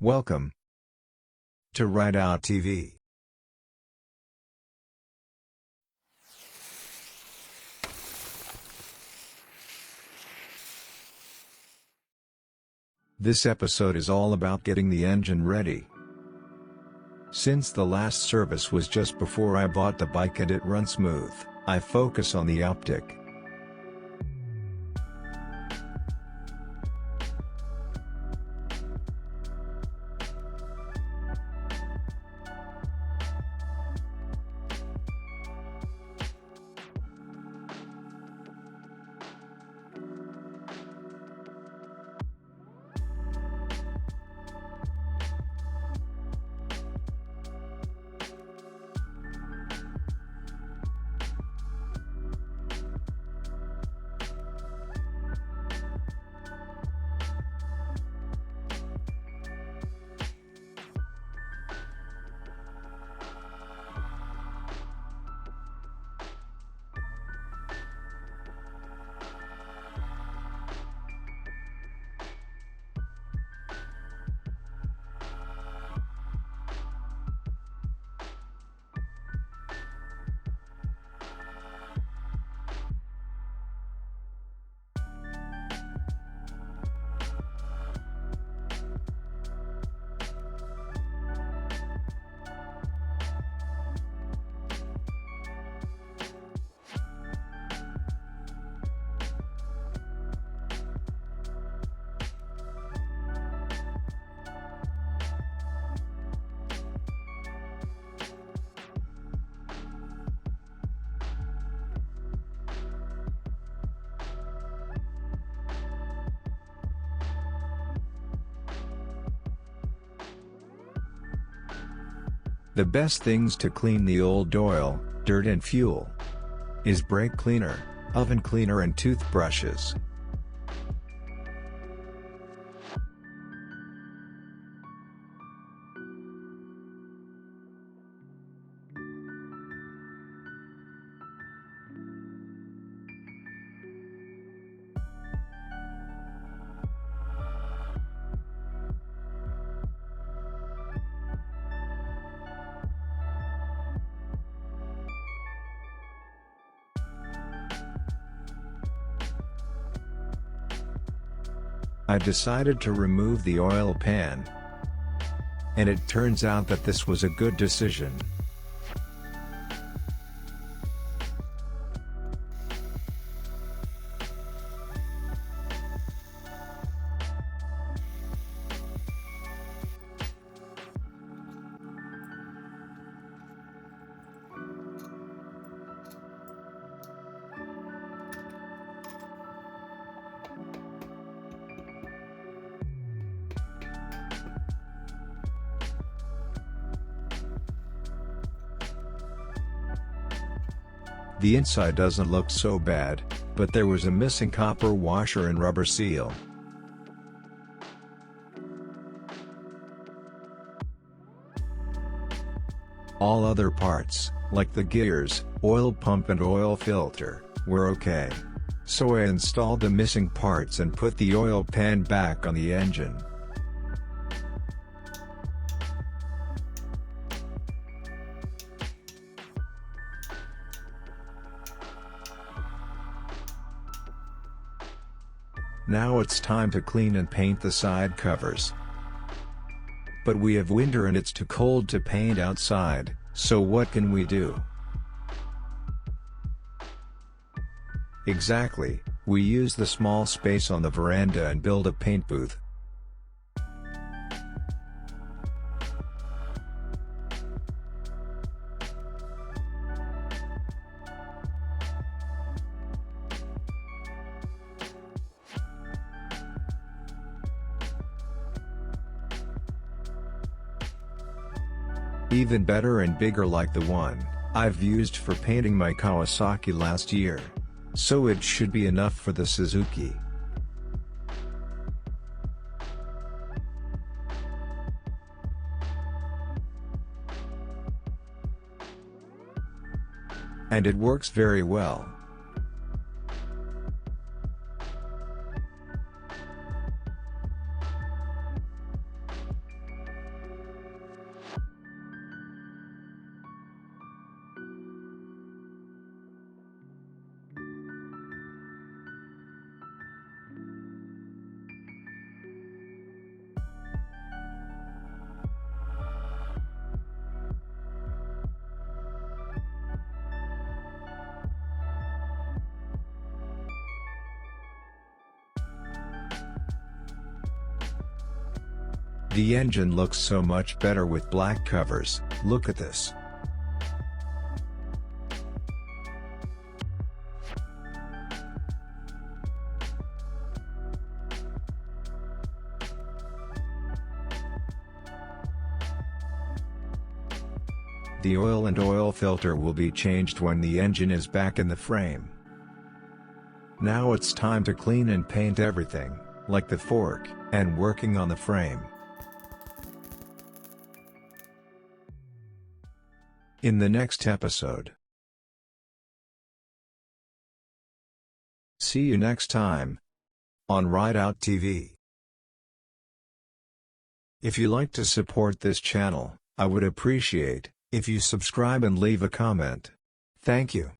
Welcome to Ride Out TV. This episode is all about getting the engine ready. Since the last service was just before I bought the bike and it runs smooth, I focus on the optic. The best things to clean the old oil, dirt and fuel is brake cleaner, oven cleaner and toothbrushes. I decided to remove the oil pan, and it turns out that this was a good decision. The inside doesn't look so bad, but there was a missing copper washer and rubber seal. All other parts, like the gears, oil pump and oil filter, were okay. So I installed the missing parts and put the oil pan back on the engine. Now it's time to clean and paint the side covers. But we have winter and it's too cold to paint outside, so what can we do? Exactly, we use the small space on the veranda and build a paint booth. Even better and bigger like the one I've used for painting my Kawasaki last year. So it should be enough for the Suzuki. And it works very well. The engine looks so much better with black covers. Look at this. The oil and oil filter will be changed when the engine is back in the frame. Now it's time to clean and paint everything, like the fork, and working on the frame. In the next episode. See you next time on Ride Out TV. If you like to support this channel, I would appreciate if you subscribe and leave a comment. Thank you.